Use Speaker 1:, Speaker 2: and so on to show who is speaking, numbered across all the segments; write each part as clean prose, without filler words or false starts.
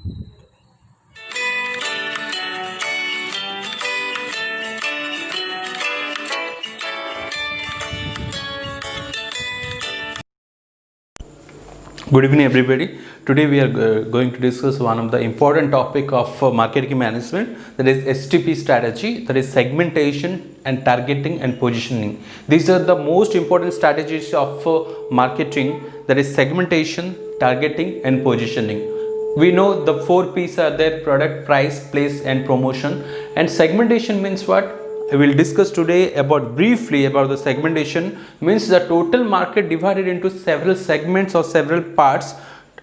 Speaker 1: Good evening everybody. Today we are going to discuss one of the important topic of marketing management, that is STP strategy, that is segmentation and targeting and positioning. These are the most important strategies of marketing, that is segmentation, targeting and positioning. We know the 4 P's are there: product, price, place and promotion. And segmentation means what? I will discuss today briefly about the segmentation. Means the total market divided into several segments or several parts,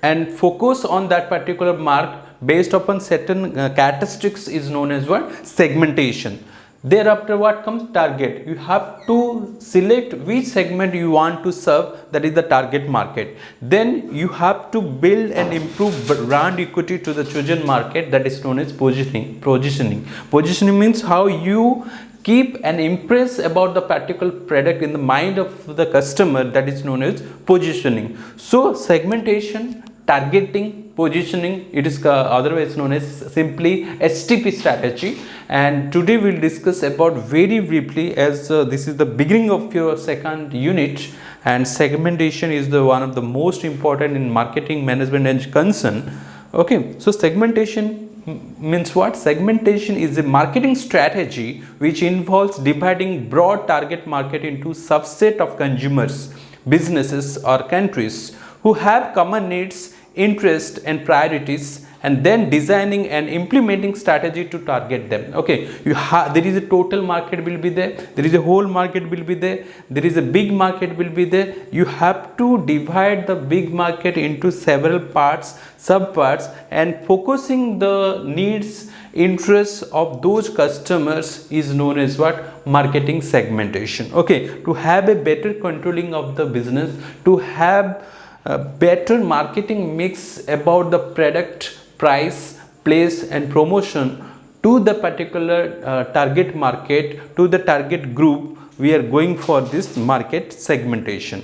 Speaker 1: and focus on that particular mark based upon certain characteristics is known as what? Segmentation. Thereafter what comes? Target. You have to select which segment you want to serve, that is the target market. Then you have to build and improve brand equity to the chosen market, that is known as positioning. Positioning means how you keep and impress about the particular product in the mind of the customer, that is known as positioning. So segmentation, targeting, positioning, it is otherwise known as simply STP strategy. And today we will discuss about very briefly, as this is the beginning of your second unit, and segmentation is the one of the most important in marketing management and concern. Okay, so segmentation means what? Segmentation is a marketing strategy which involves dividing broad target market into subset of consumers, businesses or countries who have common needs, interests and priorities, and then designing and implementing strategy to target them. Okay, there is a total market will be there, there is a whole market will be there, there is a big market will be there. You have to divide the big market into several parts, subparts, and focusing the needs, interests of those customers is known as what? Marketing segmentation. Okay, to have a better controlling of the business, to have a better marketing mix about the product, price, place and promotion to the particular target market, to the target group, we are going for this market segmentation.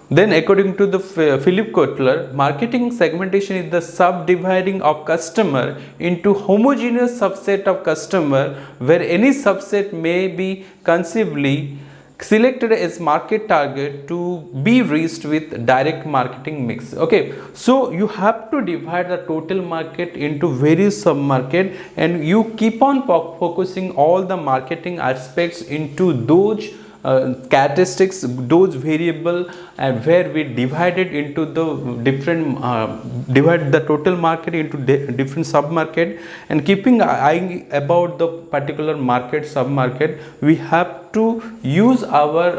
Speaker 1: Then according to the Philip Kotler, marketing segmentation is the subdividing of customer into homogeneous subset of customer, where any subset may be conceivably selected as market target to be reached with direct marketing mix. Okay, so you have to divide the total market into various sub market, and you keep on focusing all the marketing aspects into those characteristics, those variable, and where we divided into the different divide the total market into different sub market, and keeping eye about the particular market, sub market, we have to use our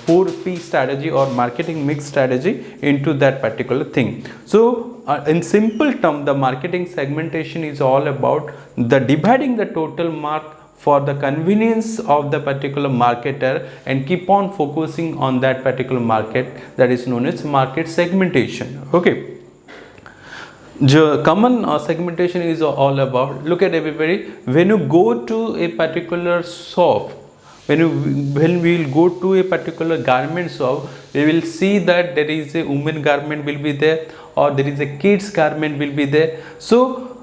Speaker 1: 4P strategy or marketing mix strategy into that particular thing. So in simple term, the marketing segmentation is all about the dividing the total mark for the convenience of the particular marketer, and keep on focusing on that particular market, that is known as market segmentation. Okay, the common segmentation is all about, look at everybody, when you go to a particular shop, when we will go to a particular garment shop, we will see that there is a women garment will be there, or there is a kids garment will be there. So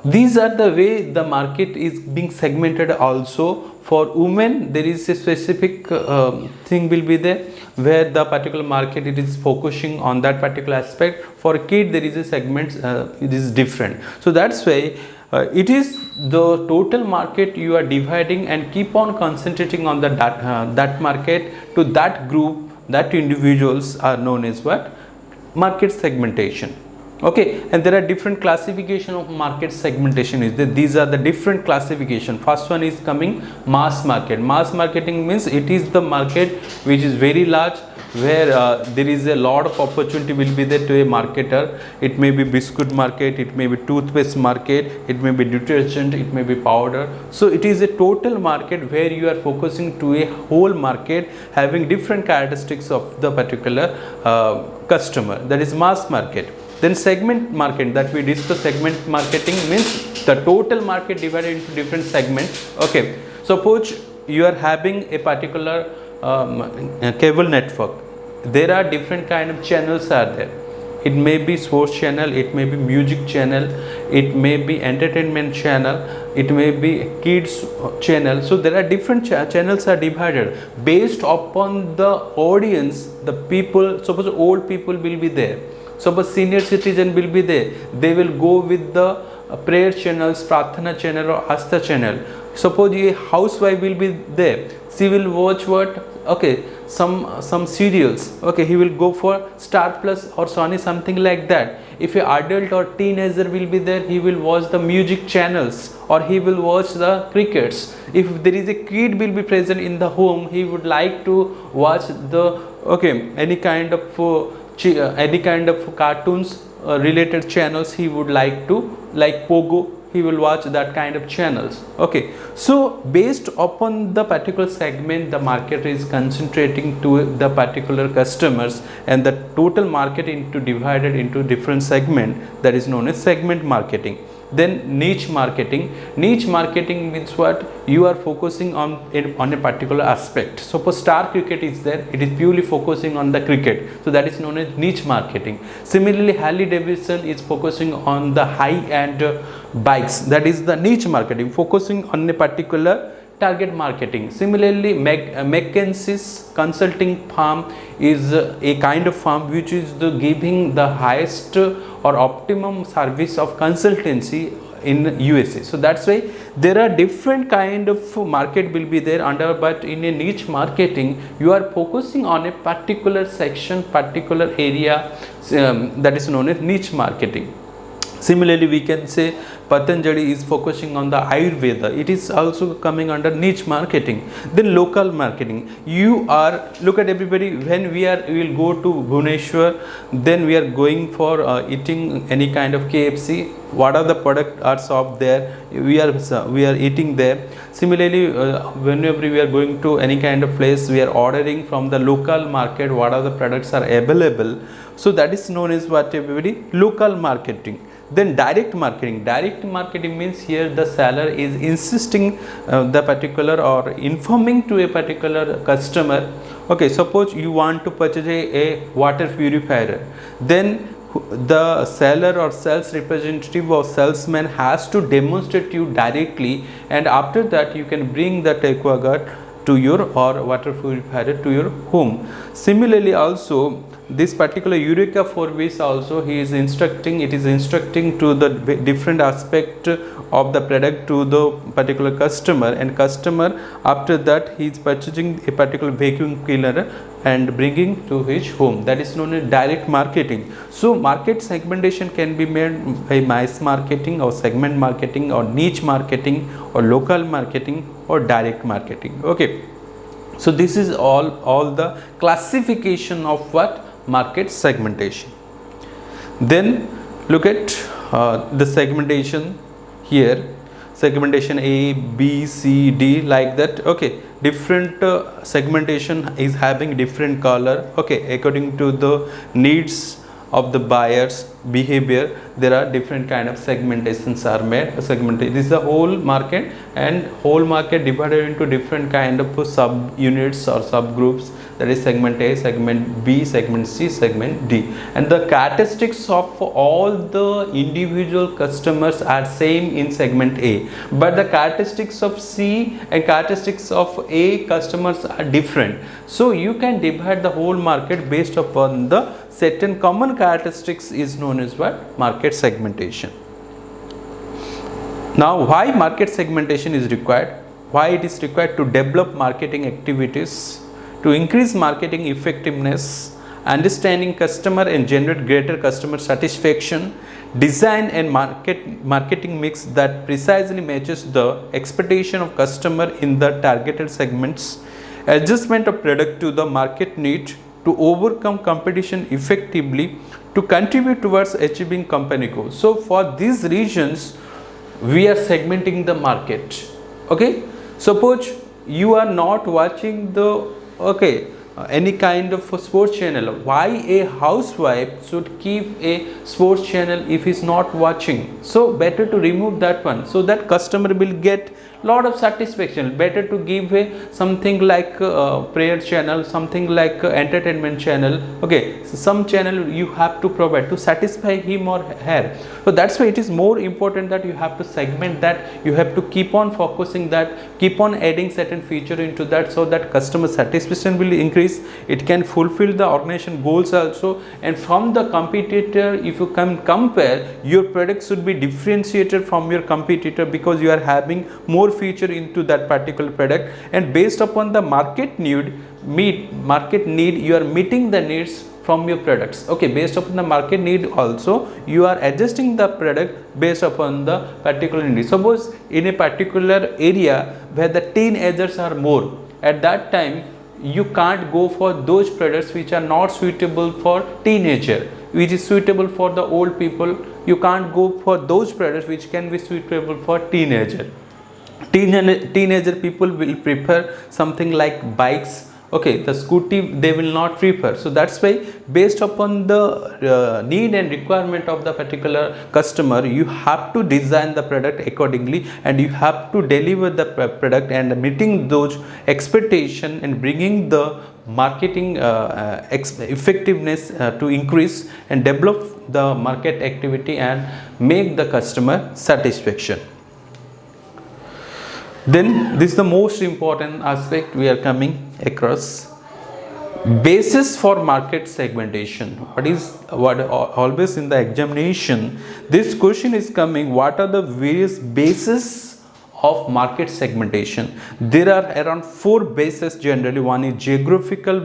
Speaker 1: these are the way the market is being segmented. Also for women, there is a specific thing will be there, where the particular market it is focusing on that particular aspect. For kid, there is a segment it is different. So that's why it is the total market you are dividing, and keep on concentrating on the that market to that group, that individuals are known as what? Market segmentation. Okay, and there are different classification of market segmentation. These are the different classification. First one is coming mass market. Mass marketing means it is the market which is very large, where there is a lot of opportunity will be there to a marketer. It may be biscuit market, it may be toothpaste market, it may be detergent, it may be powder. So it is a total market where you are focusing to a whole market having different characteristics of the particular customer, that is mass market. Then segment market, that we discuss. Segment marketing means the total market divided into different segments. Okay, suppose you are having a particular cable network. There are different kind of channels are there. it may be sports channel, it may be music channel, it may be entertainment channel, it may be kids channel. So there are different channels are divided based upon the audience, the people. Suppose old people will be there, suppose senior citizen will be there, they will go with the prayer channels, Prarthana channel or Astha channel. Suppose a housewife will be there, she will watch what, okay, some serials, okay, he will go for Star Plus or Sony, something like that. If a adult or teenager will be there, he will watch the music channels or he will watch the crickets. If there is a kid will be present in the home, he would like to watch the, okay, any kind of cartoons related channels, he would like to, like Pogo, he will watch that kind of channels. Okay, so based upon the particular segment, the market is concentrating to the particular customers, and the total market into divided into different segment, that is known as segment marketing. Then niche marketing. Niche marketing means what? You are focusing on a particular aspect. Suppose Star Cricket is there, it is purely focusing on the cricket, so that is known as niche marketing. Similarly, Harley Davidson is focusing on the high-end bikes, that is the niche marketing, focusing on a particular target marketing. Similarly, McKinsey's consulting firm is a kind of firm which is giving the highest or optimum service of consultancy in USA. So that's why there are different kind of market will be there under, but in a niche marketing you are focusing on a particular section, particular area, that is known as niche marketing. Similarly, we can say Patanjali is focusing on the Ayurveda, it is also coming under niche marketing. Then local marketing, you are, look at everybody, when we will go to Bhubaneswar, then we are going for eating any kind of KFC, what are the products are served there, we are eating there. Similarly, whenever we are going to any kind of place, we are ordering from the local market, what are the products are available. So that is known as what, everybody? Local marketing. Then direct marketing. Direct marketing means here the seller is insisting the particular or informing to a particular customer. Okay, suppose you want to purchase a water purifier, then the seller or sales representative or salesman has to demonstrate you directly, and after that you can bring the aquaguard to your or water purifier to your home. Similarly, also this particular Eureka Forbis also he is instructing, it is instructing to the different aspect of the product to the particular customer, and customer after that he is purchasing a particular vacuum cleaner and bringing to his home. That is known as direct marketing. So market segmentation can be made by mass marketing or segment marketing or niche marketing or local marketing or direct marketing. Okay, so this is all the classification of what? Market segmentation. Then look at the segmentation here, segmentation A, B, C, D, like that. Okay, different segmentation is having different color. Okay, according to the needs of the buyers behavior, there are different kind of segmentations are made. This is the whole market, and whole market divided into different kind of sub units or subgroups, that is segment A, segment B, segment C, segment D. And the characteristics of all the individual customers are same in segment A, but the characteristics of C and characteristics of A customers are different. So you can divide the whole market based upon the certain common characteristics is known as what? Market segmentation. Now, why market segmentation is required? Why it is required? To develop marketing activities, to increase marketing effectiveness, understanding customer and generate greater customer satisfaction, design and marketing mix that precisely matches the expectation of customer in the targeted segments, adjustment of product to the market need, to overcome competition effectively, to contribute towards achieving company goals. So for these reasons we are segmenting the market. Okay, suppose you are not watching the any kind of a sports channel. Why a housewife should keep a sports channel if he is not watching? So better to remove that one, so that customer will get lot of satisfaction. Better to give a something like prayer channel, something like entertainment channel. Okay, so some channel you have to provide to satisfy him or her. So that's why it is more important that you have to segment that, you have to keep on focusing that, keep on adding certain feature into that, so that customer satisfaction will increase. It can fulfill the organization goals also. And from the competitor, if you can compare, your product should be differentiated from your competitor, because you are having more feature into that particular product, and based upon the market need, you are meeting the needs from your products. Okay, based upon the market need also, you are adjusting the product based upon the particular need. Suppose in a particular area where the teenagers are more, at that time you can't go for those products which are not suitable for teenager, which is suitable for the old people. You can't go for those products which can be suitable for teenager. Teenager people will prefer something like bikes. Okay, the scooty they will not prefer. So that's why based upon the need and requirement of the particular customer, you have to design the product accordingly, and you have to deliver the product and meeting those expectation and bringing the marketing effectiveness to increase, and develop the market activity and make the customer satisfaction. Then this is the most important aspect we are coming across. Basis for market segmentation. What always in the examination, this question is coming, what are the various bases of market segmentation? There are around 4 bases generally. One is geographical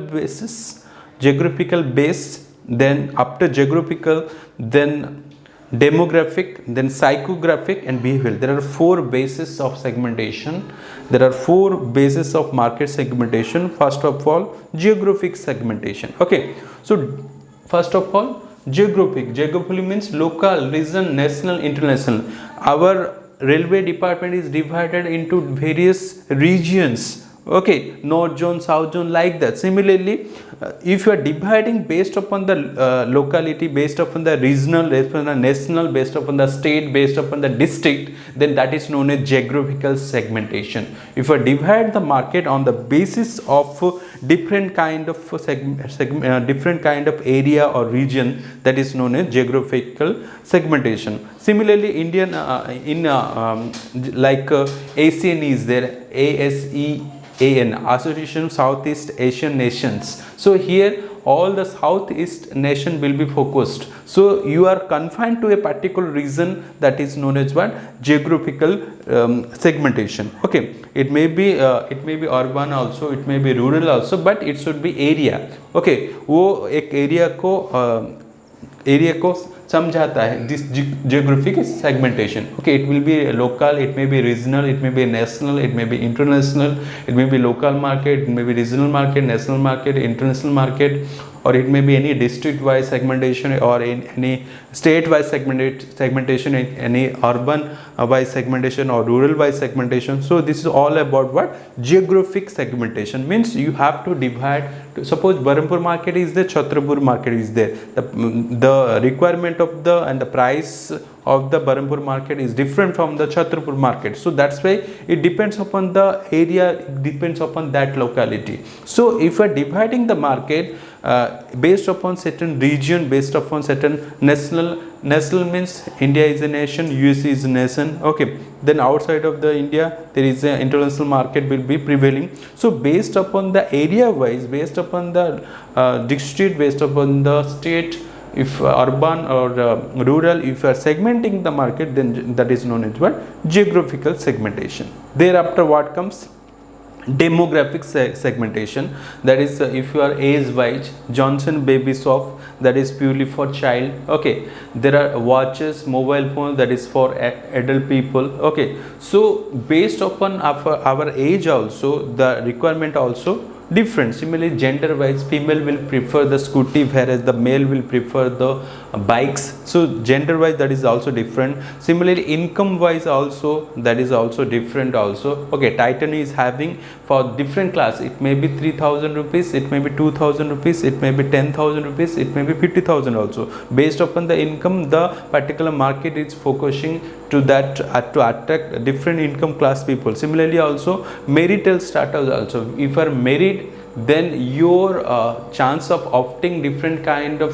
Speaker 1: base, then after geographical, then demographic, then psychographic, and behavioral. There are 4 bases of segmentation. There are 4 bases of market segmentation. First of all, geographic segmentation. Okay, so first of all, geographic means local, region, national, international. Our railway department is divided into various regions. Okay, north zone, south zone, like that. Similarly, if you are dividing based upon the locality, based upon the regional, based upon the national, based upon the state, based upon the district, then that is known as geographical segmentation. If you divide the market on the basis of different kind of different kind of area or region, that is known as geographical segmentation. Similarly, Indian ASEAN is there, ASEAN, Association of Southeast Asian Nations. So here all the Southeast nation will be focused. So you are confined to a particular region, that is known as what? Geographical segmentation. Okay, it may be urban also, it may be rural also, but it should be area. Okay, वो एक area को समझाता है, this geographic segmentation. Okay, it will be local, it may be regional, it may be national, it may be international, it may be local market, it may be regional market, national market, international market, or it may be any district wise segmentation, or in any state wise segmentation, any urban wise segmentation, or rural wise segmentation. So this is all about what? Geographic segmentation means you have to divide. Suppose Berhampur market is there, Chhatrapur market is there. The requirement of the and the price of the Berhampur market is different from the Chhatrapur market. So that's why it depends upon the area, it depends upon that locality. So if we are dividing the market based upon certain region, based upon certain national means India is a nation, US is a nation. Okay, then outside of the India there is an international market will be prevailing. So based upon the area wise, based upon the district, based upon the state, if urban or rural, if you are segmenting the market, then that is known as what? Geographical segmentation. Thereafter what comes? Demographic segmentation, that is if you are age wise, Johnson Baby Shop, that is purely for child. Okay, there are watches, mobile phone, that is for adult people. Okay, so based upon our age also, the requirement also different. Similarly, gender wise, female will prefer the scooty, whereas the male will prefer the bikes. So gender wise that is also different. Similarly income wise also that is also different also. Okay, Titan is having for different class, it may be 3,000 rupees, it may be 2,000 rupees, it may be 10,000 rupees, it may be 50,000 also. Based upon the income, the particular market is focusing to that to attract different income class people. Similarly also marital status also, if you are married, then your chance of opting different kind of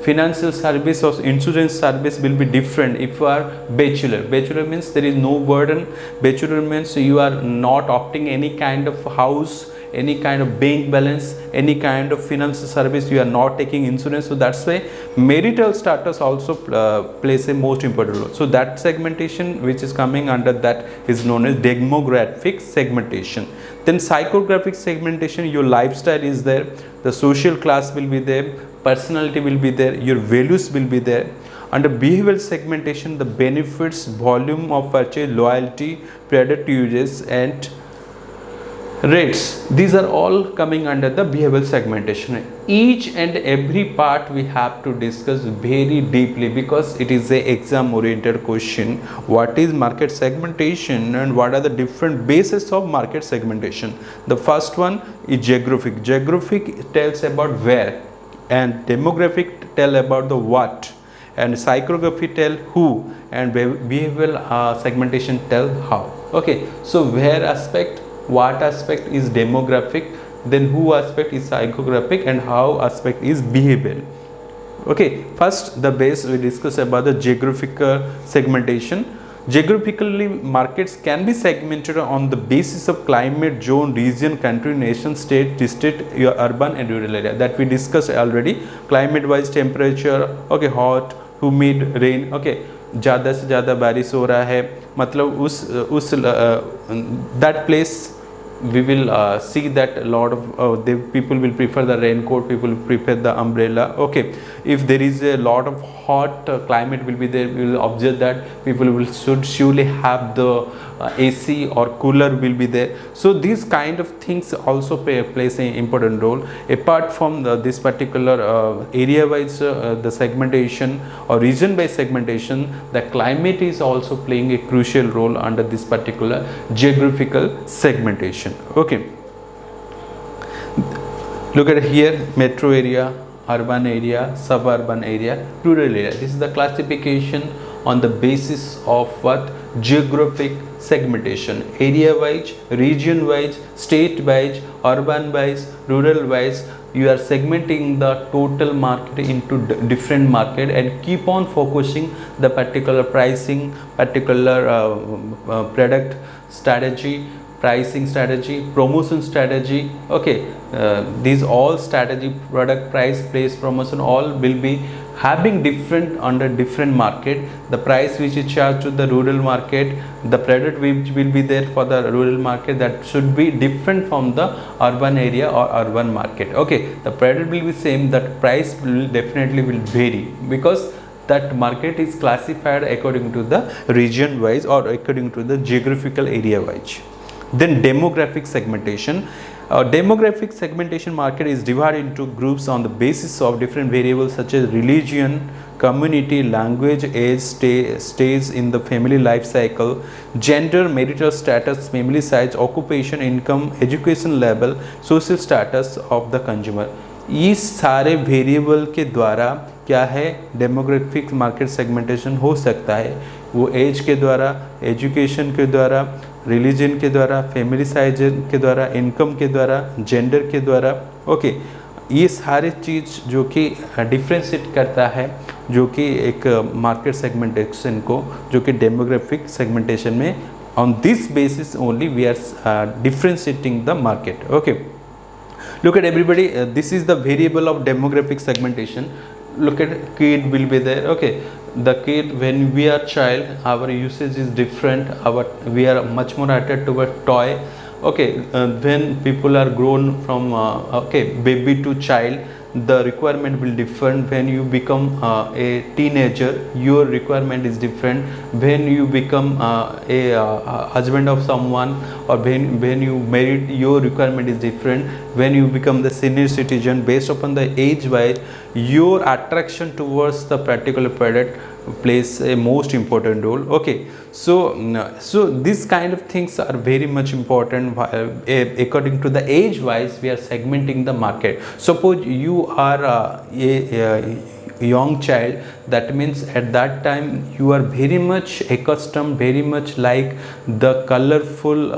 Speaker 1: financial service or insurance service will be different. If you are bachelor means there is no burden. Bachelor means you are not opting any kind of house, any kind of bank balance, any kind of financial service, you are not taking insurance. So that's why marital status also plays a most important role. So that segmentation which is coming under that is known as demographic segmentation. Then psychographic segmentation, your lifestyle is there, the social class will be there, personality will be there, your values will be there. Under behavioral segmentation, the benefits, volume of purchase, loyalty, product uses and rates, these are all coming under the behavioral segmentation. Each and every part we have to discuss very deeply because it is a exam oriented question. What is market segmentation and what are the different bases of market segmentation? The first one is geographic. Geographic tells about where, and demographic tell about the what, and psychography tell who, and behavioral segmentation tell how. Okay, so where aspect, what aspect is demographic, then who aspect is psychographic, and how aspect is behavioral. Okay, first the base we discuss about the geographical segmentation. Geographically, markets can be segmented on the basis of climate, zone, region, country, nation, state, district, urban and rural area, that we discussed already. Climate wise, temperature, okay, hot, humid, rain, okay, ज़्यादा से ज़्यादा बारिश हो रहा है, मतलब उस that place we will see that a lot of the people will prefer the raincoat, people will prefer the umbrella. Okay, if there is a lot of hot climate will be there, we will observe that people will should surely have the AC or cooler will be there. So these kind of things also plays an important role. Apart from this particular area wise the segmentation or region based segmentation, the climate is also playing a crucial role under this particular geographical segmentation. Okay, look at here: metro area, urban area, suburban area, rural area. This is the classification on the basis of what? Geographic segmentation. Area wise, region wise, state wise, urban wise, rural wise, you are segmenting the total market into different market and keep on focusing the particular pricing, particular product strategy, pricing strategy, promotion strategy. Okay, these all strategy, product, price, place, promotion, all will be having different under different market. The price which is charged to the rural market, the product which will be there for the rural market, that should be different from the urban area or urban market. Okay, the product will be same, that price will definitely will vary because that market is classified according to the region wise or according to the geographical area wise. Then demographic segmentation. Demographic segmentation market is divided into groups on the basis of different variables such as religion, community, language, age, stage in the family life cycle, gender, marital status, family size, occupation, income, education level, social status of the consumer. इस सारे variable के द्वारा क्या है demographic market segmentation हो सकता है, वो एज के द्वारा, एजुकेशन के द्वारा, रिलीजन के द्वारा, फैमिली साइज के द्वारा, इनकम के द्वारा, जेंडर के द्वारा. ओके, ये सारे चीज़ जो कि डिफ्रेंशिएट करता है, जो कि एक मार्केट सेगमेंटेशन को, जो कि डेमोग्राफिक सेगमेंटेशन में on this basis only we are differentiating the market. Okay, look at everybody, this is the variable of demographic segmentation. Look at kid will be there. Okay, the kid, when we are child, our usage is different, we are much more attracted to a toy. Okay, when people are grown from okay baby to child, the requirement will different. When you become a teenager, your requirement is different. When you become a husband of someone, or when you married, your requirement is different. When you become the senior citizen, based upon the age wise, your attraction towards the particular product plays a most important role. Okay, so these kind of things are very much important. According to the age wise, we are segmenting the market. Suppose you are a young child, that means at that time you are very much accustomed, very much like the colorful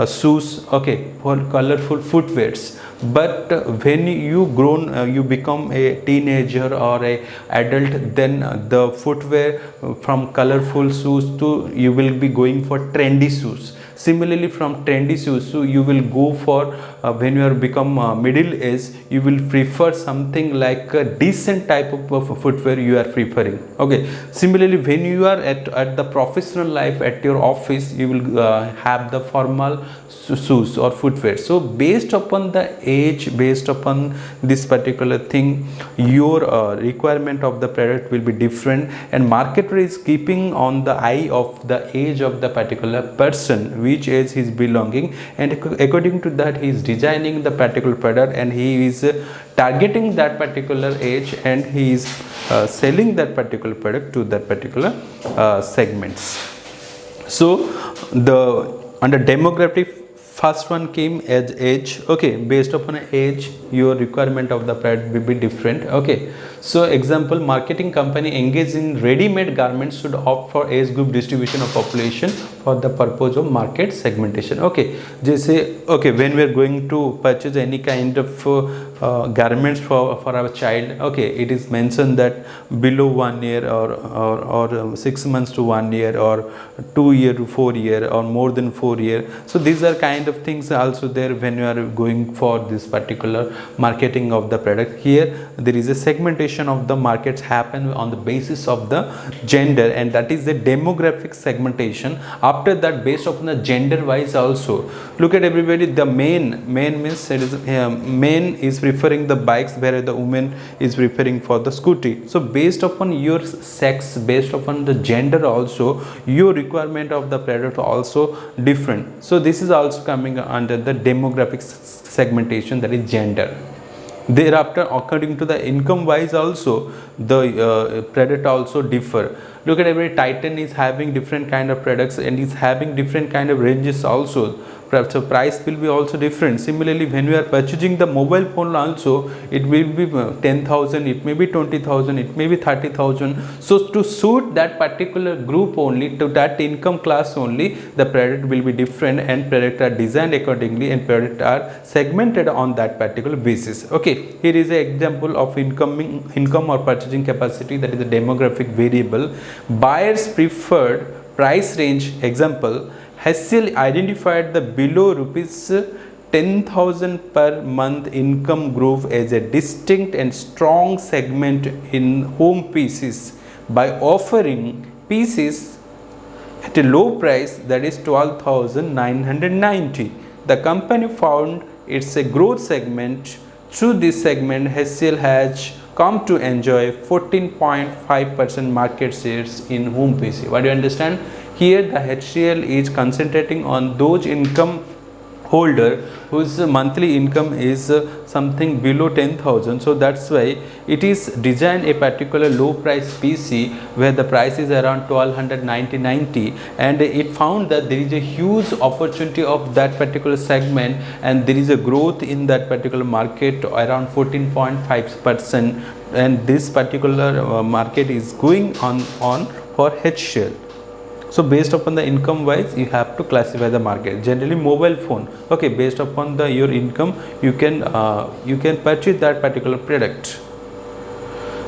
Speaker 1: shoes, okay, for colorful footwears. But when you grown, you become a teenager or a adult, then the footwear from colorful shoes to you will be going for trendy shoes. Similarly, from trendy shoes, so you will go for when you are become middle age, you will prefer something like a decent type of footwear you are preferring. Okay, similarly, when you are at the professional life, at your office, you will have the formal shoes or footwear. So based upon the age, based upon this particular thing, your requirement of the product will be different, and marketer is keeping on the eye of the age of the particular person, which age he is belonging, and according to that he is designing the particular product, and he is targeting that particular age, and he is selling that particular product to that particular segments. So the under demographic, first one came as age. Okay, based upon age, your requirement of the product will be different. Okay, so example, marketing company engaged in ready-made garments should opt for age group distribution of population for the purpose of market segmentation. Okay, जैसे okay, when we are going to purchase any kind of garments for our child, okay, it is mentioned that below 1 year or 6 months to 1 year, or 2 year to 4 year, or more than 4 year. So these are kind of things also there when you are going for this particular marketing of the product. Here there is a segmentation of the markets happen on the basis of the gender, and that is the demographic segmentation. After that, based upon the gender wise also, look at everybody, the man means it is man is preferring the bikes, whereas the woman is preferring for the scooty. So based upon your sex, based upon the gender also, your requirement of the product also different. So this is also coming under the demographic segmentation, that is gender. Thereafter, according to the income wise also, the product also differ. Look at every Titan is having different kind of products, and is having different kind of ranges also. So price will be also different. Similarly, when we are purchasing the mobile phone also, it will be 10,000, it may be 20,000, it may be 30,000. So to suit that particular group only, to that income class only, the product will be different, and product are designed accordingly, and product are segmented on that particular basis. Okay, here is an example of income or purchasing capacity, that is the demographic variable. Buyers preferred price range. Example, HCL identified the below rupees 10,000 per month income group as a distinct and strong segment in home PCs by offering PCs at a low price, that is 12,990. The company found it's a growth segment. Through this segment, HCL has come to enjoy 14.5% market shares in home PC. What do you understand? Here the HCL is concentrating on those income holder whose monthly income is something below 10,000. So that's why it is designed a particular low price PC where the price is around 1290, and it found that there is a huge opportunity of that particular segment, and there is a growth in that particular market around 14.5%, and this particular market is going on for HCL. So based upon the income wise, you have to classify the market. Generally mobile phone, okay, based upon the your income, you can purchase that particular product.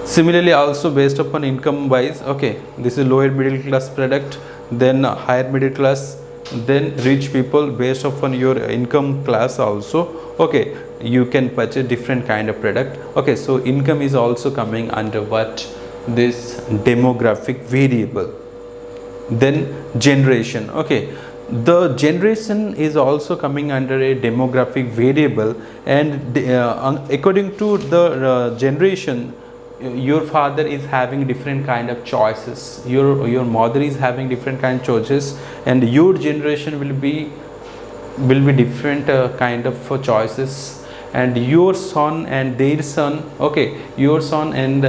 Speaker 1: Similarly also based upon income wise, okay, this is lower middle class product, then higher middle class, then rich people. Based upon your income class also, okay, you can purchase different kind of product. Okay, so income is also coming under what? This demographic variable. Then generation. Okay, The generation is also coming under a demographic variable, and according to the generation, your father is having different kind of choices, your mother is having different kind of choices, and your generation will be different kind of choices, and your son and their son, okay, your son and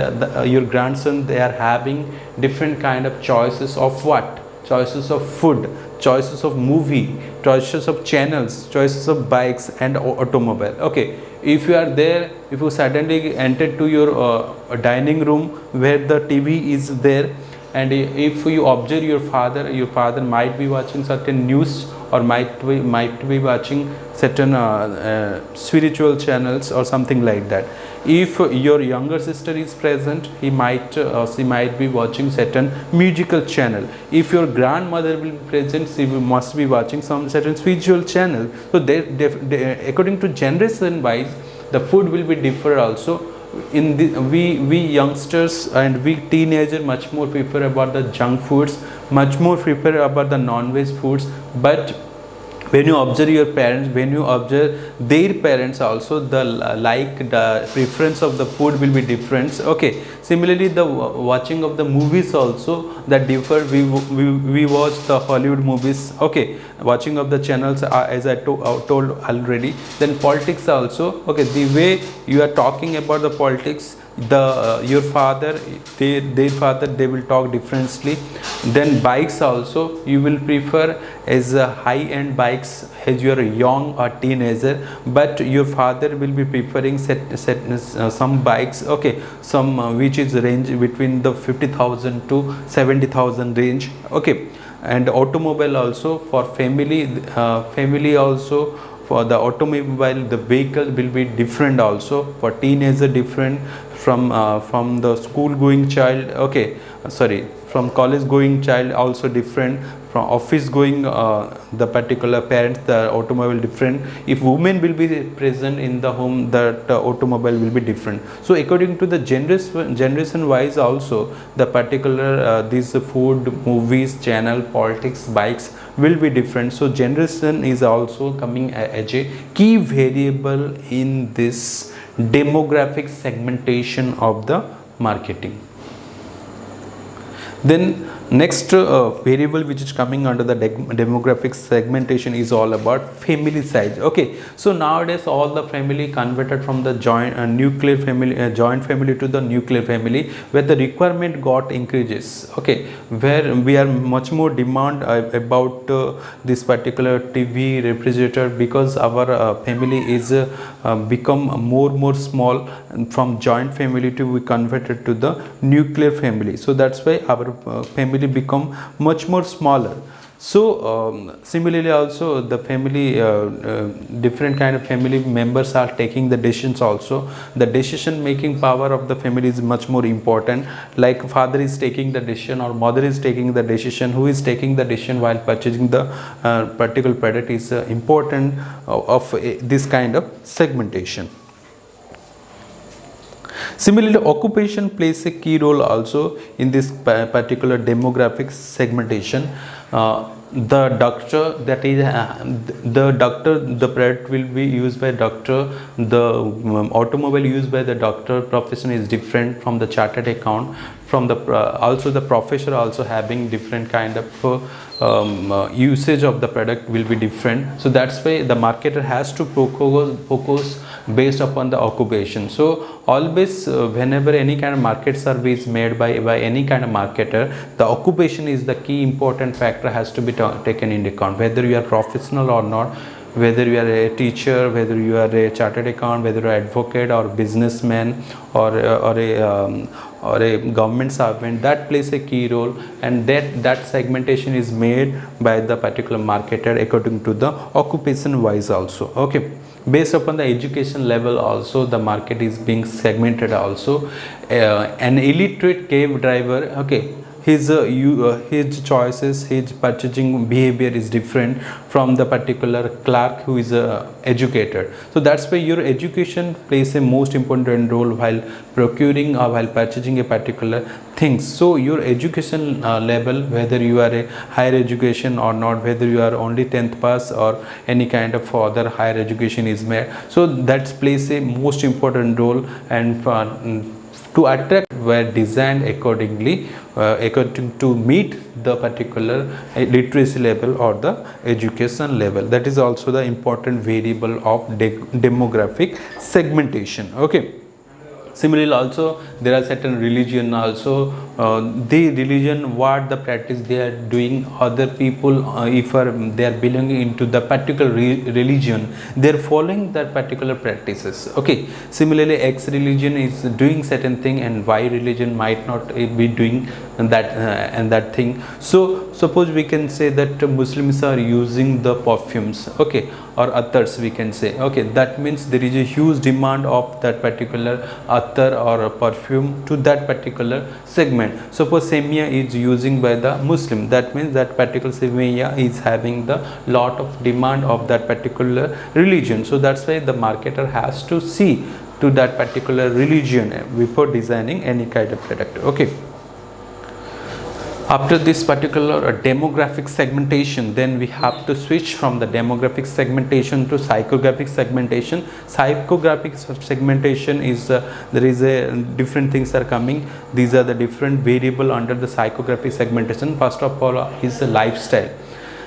Speaker 1: your grandson, they are having different kind of choices of what? Choices of food, choices of movie, choices of channels, choices of bikes and automobile. Okay, if you are there, if you suddenly enter to your dining room where the TV is there, and if you observe your father might be watching certain news, or might be watching certain spiritual channels or something like that. If your younger sister is present, she might be watching certain musical channel. If your grandmother will be present, she must be watching some certain spiritual channel. So according to generation wise, the food will be different also. In the, we youngsters and we teenagers much more prefer about the junk foods, much more prefer about the non-veg foods. But when you observe your parents, when you observe their parents also, the the preference of the food will be different. Okay, similarly the watching of the movies also that differ. We watch the Hollywood movies, okay, watching of the channels as I told already. Then politics also, okay, the way you are talking about the politics, the your father, their father, they will talk differently. Then bikes also, you will prefer as high end bikes as you are young or teenager, but your father will be preferring some bikes, okay, some which is range between the 50,000 to 70,000 range, okay. And automobile also for family also, for the automobile, the vehicle will be different also. For teenager different, from the school going child, okay, sorry, from college going child also different, from office going the particular parents, the automobile different. If women will be present in the home, that automobile will be different. So according to the generation wise also, the particular these food, movies, channel, politics, bikes will be different. So generation is also coming as a key variable in this demographic segmentation of the marketing. Then next variable which is coming under the demographic segmentation is all about family size. Okay, so nowadays all the family converted from the nuclear family, joint family to the nuclear family, where the requirement got increases, okay, where we are much more demand about this particular TV refrigerator, because our family is become more small, and from joint family to we converted to the nuclear family. So that's why our family become much more smaller. So similarly also the family, different kind of family members are taking the decisions also. The decision making power of the family is much more important. Like father is taking the decision or mother is taking the decision, who is taking the decision while purchasing the particular product is important of this kind of segmentation. Similarly, occupation plays a key role also in this particular demographic segmentation. The doctor, that is the doctor, the product will be used by doctor, the automobile used by the doctor, profession is different from the chartered account, from the also the professor also having different kind of usage of the product will be different. So that's why the marketer has to focus based upon the occupation. So always whenever any kind of market survey is made by any kind of marketer, the occupation is the key important factor, has to be taken into account, whether you are professional or not, whether you are a teacher, whether you are a chartered accountant, whether you are advocate or businessman or a government servant, that plays a key role, and that segmentation is made by the particular marketer according to the occupation wise also. Okay, based upon the education level also the market is being segmented also. An illiterate cab driver, okay, his choices, his purchasing behavior is different from the particular clerk who is educated. So that's why your education plays a most important role while procuring or while purchasing a particular things. So your education level, whether you are a higher education or not, whether you are only 10th pass or any kind of other higher education is made, so that plays a most important role. And to attract were designed accordingly, according to meet the particular literacy level or the education level. That is also the important variable of demographic segmentation. Okay. Similarly, also there are certain religion also, the religion, what the practice they are doing, other people if they are belonging into the particular religion, they are following that particular practices. Okay. Similarly, X religion is doing certain thing and Y religion might not be doing that and that thing. So suppose we can say that Muslims are using the perfumes, okay, or attars we can say, okay, that means there is a huge demand of that particular attar or a perfume to that particular segment. Suppose Semia is using by the Muslim, that means that particular Semia is having the lot of demand of that particular religion. So that's why the marketer has to see to that particular religion before designing any kind of product. Okay. After this particular demographic segmentation, then we have to switch from the demographic segmentation to psychographic segmentation. Psychographic segmentation is there is a different things are coming. These are the different variable under the psychographic segmentation. First of all is the lifestyle.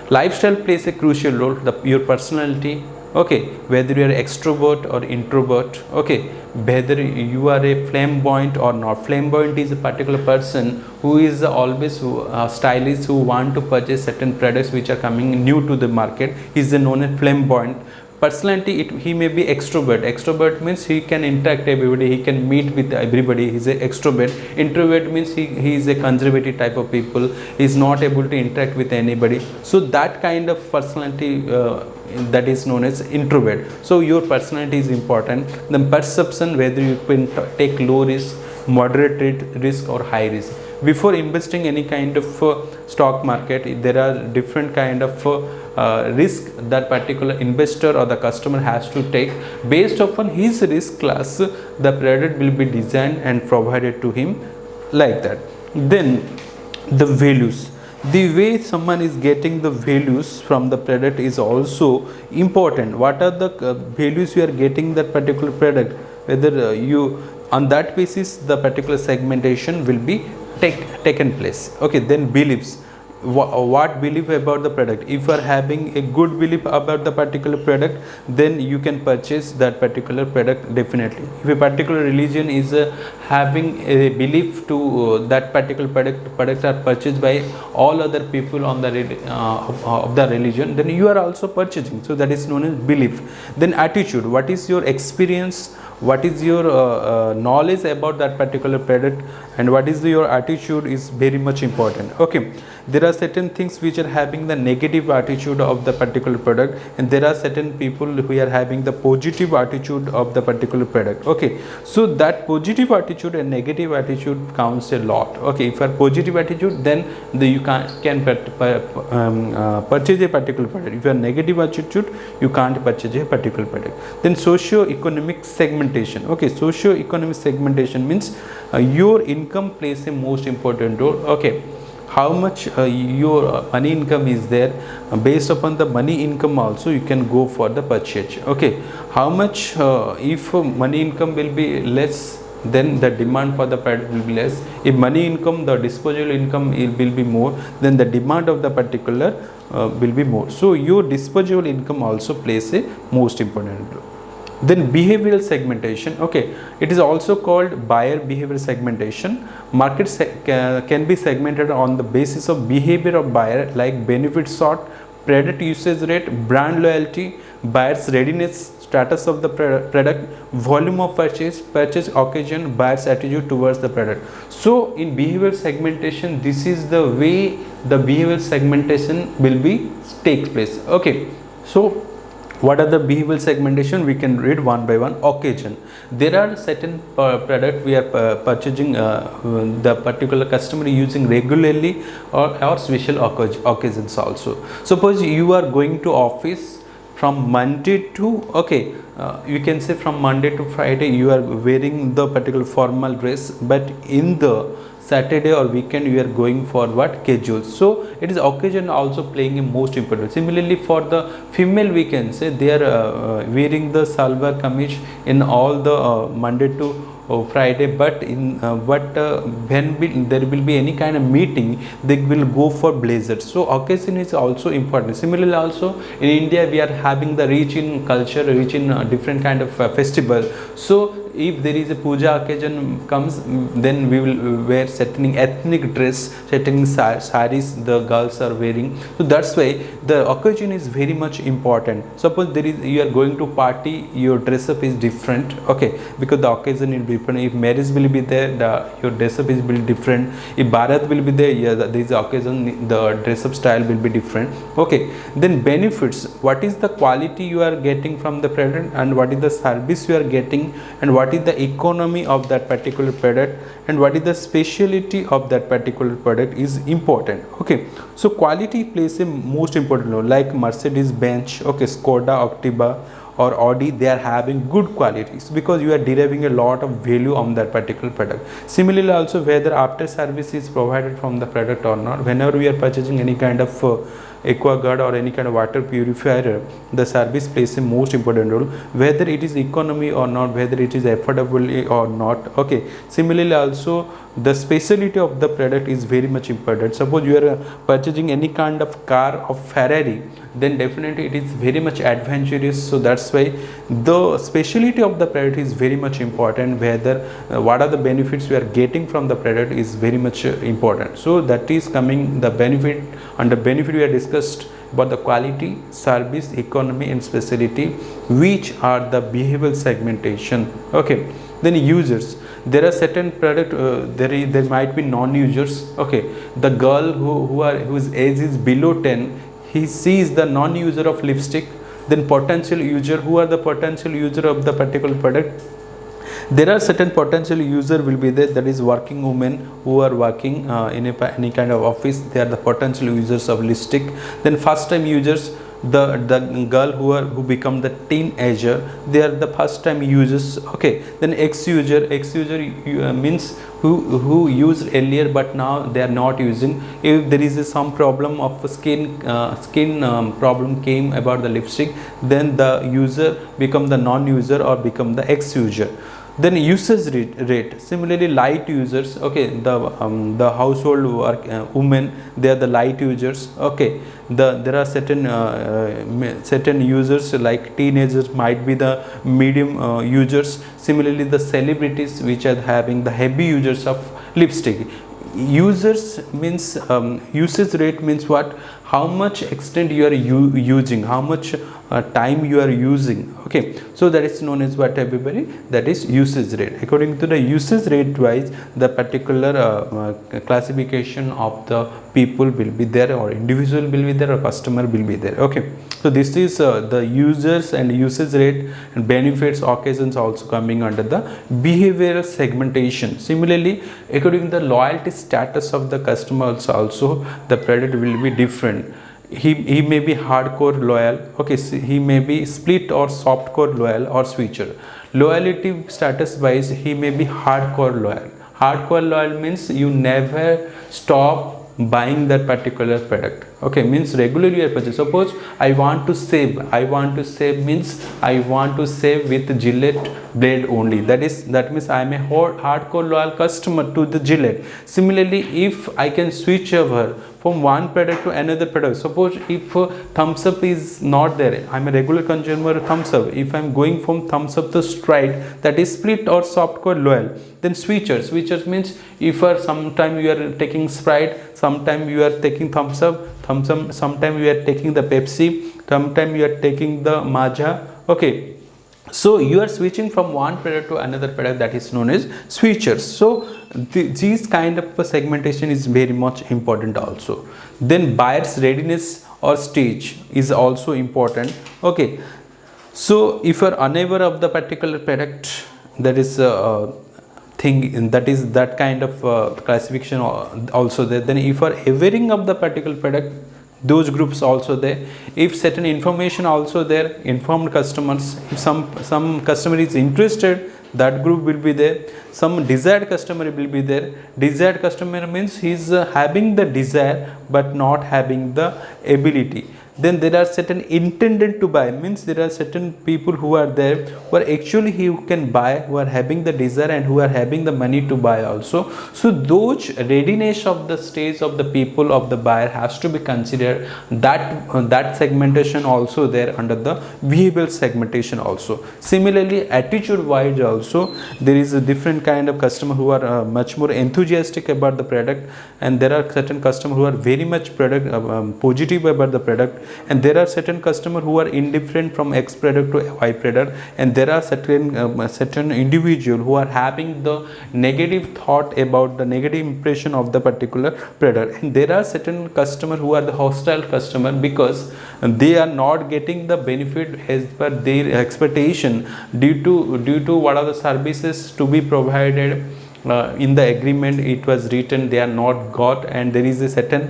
Speaker 1: Lifestyle plays a crucial role. Your personality, okay, whether you are extrovert or introvert, okay, whether you are a flamboyant or not. Flamboyant is a particular person who is always stylish, who want to purchase certain products which are coming new to the market, is known as flamboyant. Personality, he may be extrovert. Extrovert means he can interact everybody, he can meet with everybody, he is an extrovert. Introvert means he is a conservative type of people, he is not able to interact with anybody. So that kind of personality that is known as introvert. So your personality is important. The perception, whether you can take low risk, moderate risk or high risk. Before investing any kind of stock market, there are different kind of risk that particular investor or the customer has to take. Based upon his risk class, the product will be designed and provided to him like that. Then the values, the way someone is getting the values from the product is also important. What are the values you are getting that particular product, whether you on that basis the particular segmentation will be taken place. Okay. Then beliefs, what belief about the product. If you are having a good belief about the particular product, then you can purchase that particular product definitely. If a particular religion is having a belief to that particular products are purchased by all other people on the of the religion, then you are also purchasing. So that is known as belief. Then attitude, what is your experience, what is your knowledge about that particular product, and what is your attitude is very much important. Okay. There are certain things which are having the negative attitude of the particular product, and there are certain people who are having the positive attitude of the particular product. Okay. So that positive attitude and negative attitude counts a lot. Okay. If you have positive attitude, then you can purchase a particular product. If you have negative attitude, you can't purchase a particular product. Then socio-economic segmentation. Okay. Socio-economic segmentation means your income plays a most important role. Okay. How much your money income is there, based upon the money income also you can go for the purchase. Okay. How much if money income will be less, then the demand for the product will be less. If money income, the disposable income will be more, then the demand of the particular will be more. So your disposable income also plays a most important role. Then behavioral segmentation. Okay, it is also called buyer behavior segmentation. Markets can be segmented on the basis of behavior of buyer, like benefit sought, product usage rate, brand loyalty, buyer's readiness, status of the product, volume of purchase, purchase occasion, buyer's attitude towards the product. So in behavioral segmentation, this is the way the behavioral segmentation will be takes place. Okay. So What are the behavioral segmentation? We can read one by one. Occasion. There are certain product we are purchasing the particular customer using regularly or special occasions also. Suppose you are going to office from Monday to you can say from Monday to Friday you are wearing the particular formal dress, but in the Saturday or weekend you are going for what, casual. So it is occasion also playing a most important. Similarly for the female, we can say they are wearing the salwar kameez in all the Monday to Friday, but in when there will be any kind of meeting, they will go for blazers. So occasion is also important. Similarly also in India we are having the rich in culture, rich in different kind of festival. So if there is a puja occasion comes, then we will wear certain ethnic dress, certain saris the girls are wearing. So that's why the occasion is very much important. Suppose there is, you are going to party, your dress up is different, because the occasion is different. If marriage will be there, your dress up is will different. If Bharat will be there, there is the occasion, the dress up style will be different. Then benefits, what is the quality you are getting from the product, and what is the service you are getting, and what is the economy of that particular product, and what is the speciality of that particular product is important. So quality plays a most important role. Like Mercedes Benz, Skoda Octavia or Audi, they are having good qualities because you are deriving a lot of value on that particular product. Similarly also, whether after service is provided from the product or not, whenever we are purchasing any kind of AquaGuard or any kind of water purifier, the service plays a most important role, whether it is economy or not, whether it is affordable or not. Similarly also, the speciality of the product is very much important. Suppose you are purchasing any kind of car of Ferrari, then definitely it is very much adventurous. So that's why the speciality of the product is very much important. Whether what are the benefits we are getting from the product is very much important. So that is coming the benefit. Under benefit we are discussed about the quality, service, economy and speciality, which are the behavioral segmentation. Then users, there are certain product, there might be non-users. The girl whose age is below 10, he sees the non-user of lipstick. Then potential user, who are the potential user of the particular product? There are certain potential user will be there, that is working women who are working in any kind of office, they are the potential users of lipstick. Then first time users, the girl who become the teenager, they are the first time users. Then ex user means who used earlier but now they are not using. If there is some problem of skin problem came about the lipstick, then the user become the non-user or become the ex user. Then usage rate, similarly light users, the household women, they are the light users. There are certain users like teenagers might be the medium users. Similarly the celebrities which are having the heavy users of lipstick. Users means usage rate means what, how much extent you are using, how much time you are using. So that is known as what, everybody, that is usage rate. According to the usage rate wise, the particular classification of the people will be there, or individual will be there, or customer will be there. So this is the users and usage rate and benefits, occasions also coming under the behavioral segmentation. Similarly, according to the loyalty status of the customers also, the product will be different. He may be hardcore loyal, he may be split or softcore loyal or switcher. Loyalty status wise, he may be hardcore loyal. Hardcore loyal means you never stop buying that particular product. Means regularly you purchase. Suppose I want to save means I want to save with Gillette blade only. That means I am a hardcore loyal customer to the Gillette. Similarly, if I can switch over from one product to another product, suppose if Thumbs Up is not there, I am a regular consumer of Thumbs Up. If I am going from Thumbs Up to Sprite, that is split or softcore loyal. Then switchers means if sometime you are taking Sprite, sometime you are taking Thumbs Up, sometime you are taking the Pepsi, sometime you are taking the Maaza. So you are switching from one product to another product, that is known as switchers. So these kind of segmentation is very much important also. Then buyer's readiness or stage is also important. So if you are unaware of the particular product, that is thing, that is that kind of classification also there. Then if you are awareing of the particular product, those groups also there. If certain information also there, informed customers, if some customer is interested, that group will be there. Some desired customer will be there. Desired customer means he is having the desire but not having the ability. Then there are certain intended to buy, means there are certain people who are there who are actually who can buy, who are having the desire and who are having the money to buy also. So those readiness of the stage of the people of the buyer has to be considered. That segmentation also there under the behavioral segmentation also. Similarly, attitude wise also there is a different kind of customer who are much more enthusiastic about the product, and there are certain customer who are very much positive about the product, and there are certain customer who are indifferent from X product to Y product, and there are certain individual who are having the negative thought about the negative impression of the particular product, and there are certain customer who are the hostile customer because they are not getting the benefit as per their expectation due to what are the services to be provided in the agreement it was written, they are not got, and there is a certain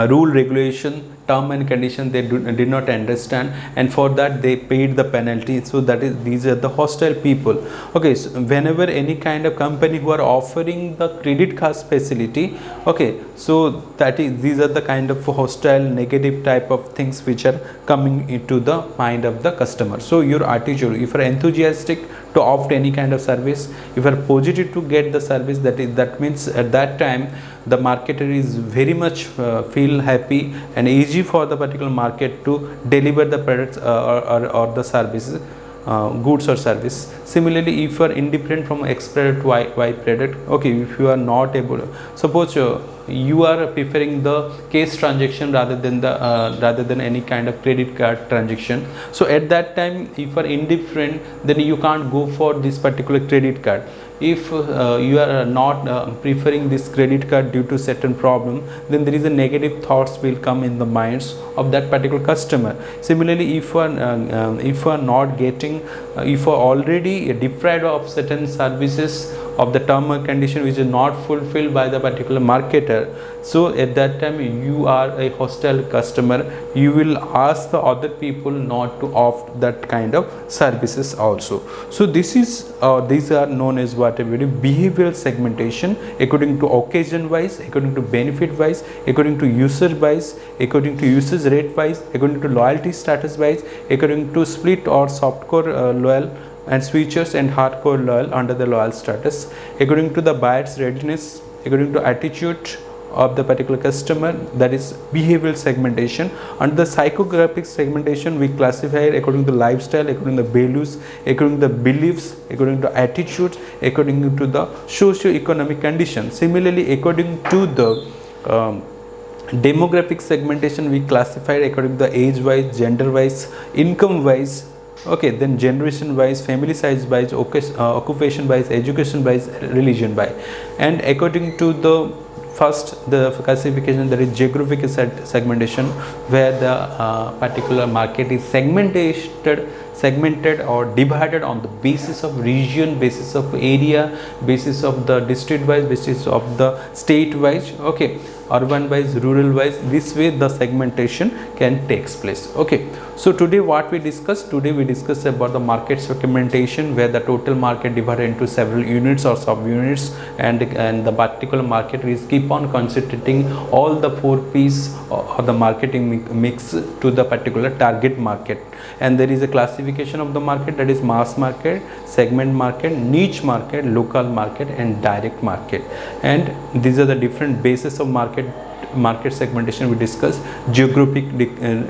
Speaker 1: rule, regulation, term and condition they did not understand, and for that they paid the penalty. So that is, these are the hostile people. Okay, so whenever any kind of company who are offering the credit card facility, okay, so that is, these are the kind of hostile negative type of things which are coming into the mind of the customer. So your attitude, if you are enthusiastic to opt any kind of service, if you are positive to get the service, that means at that time the marketer is very much feel happy and easy for the particular market to deliver the products or the services, goods or service. Similarly, if you are indifferent from X product to Y product, okay, if you are not able, suppose you are preferring the cash transaction rather than any kind of credit card transaction. So at that time, if you are indifferent, then you can't go for this particular credit card. If you are not preferring this credit card due to certain problem, then there is a negative thoughts will come in the minds of that particular customer. Similarly, if you are not getting, if you are already deprived of certain services of the term or condition which is not fulfilled by the particular marketer, so at that time you are a hostile customer, you will ask the other people not to opt that kind of services also. So this is these are known as what behavioral segmentation, according to occasion wise, according to benefit wise, according to user wise, according to usage rate wise, according to loyalty status wise, according to split or softcore loyal and switchers and hardcore loyal under the loyal status, according to the buyer's readiness, according to attitude of the particular customer, that is behavioral segmentation. Under the psychographic segmentation, we classify it according to lifestyle, according to the values, according to the beliefs, according to attitudes, according to the socio-economic condition. Similarly, according to the demographic segmentation, we classify it according to the age wise, gender wise, income wise, okay, then generation wise, family size wise, occupation wise, education wise, religion wise. And according to the first, the classification, there is geographic segmentation, where the particular market is segmented or divided on the basis of region, basis of area, basis of the district wise, basis of the state wise, okay, urban wise, rural wise. This way the segmentation can takes place. Okay, so today what we discussed, about the market segmentation, where the total market divided into several units or sub units, and the particular market is keep on concentrating all the 4 P's or the marketing mix to the particular target market. And there is a classification of the market, that is mass market, segment market, niche market, local market, and direct market. And these are the different bases of market segmentation we discussed. Geographic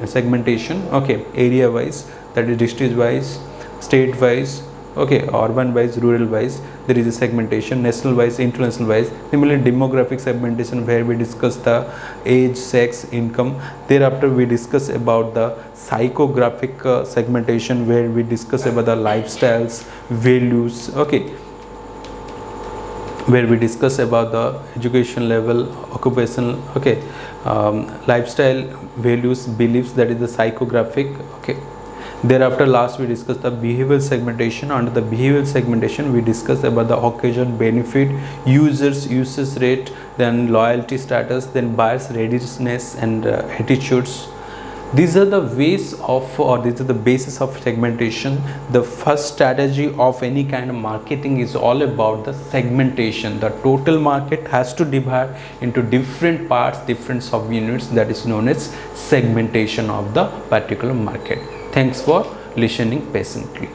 Speaker 1: segmentation, okay, area wise, that is district wise, state wise, okay, urban wise, rural wise, there is a segmentation. National wise, international wise. Similarly, demographic segmentation, where we discuss the age, sex, income. Thereafter we discuss about the psychographic segmentation, where we discuss about the lifestyles, values, okay, where we discuss about the education level, occupational, okay, lifestyle, values, beliefs, that is the psychographic, okay. Thereafter last we discussed the behavioral segmentation. Under the behavioral segmentation we discussed about the occasion, benefit, users, usage rate, then loyalty status, then buyers readiness and attitudes. These are the ways of, or these are the basis of segmentation. The first strategy of any kind of marketing is all about the segmentation. The total market has to divide into different parts, different subunits, that is known as segmentation of the particular market. Thanks for listening patiently.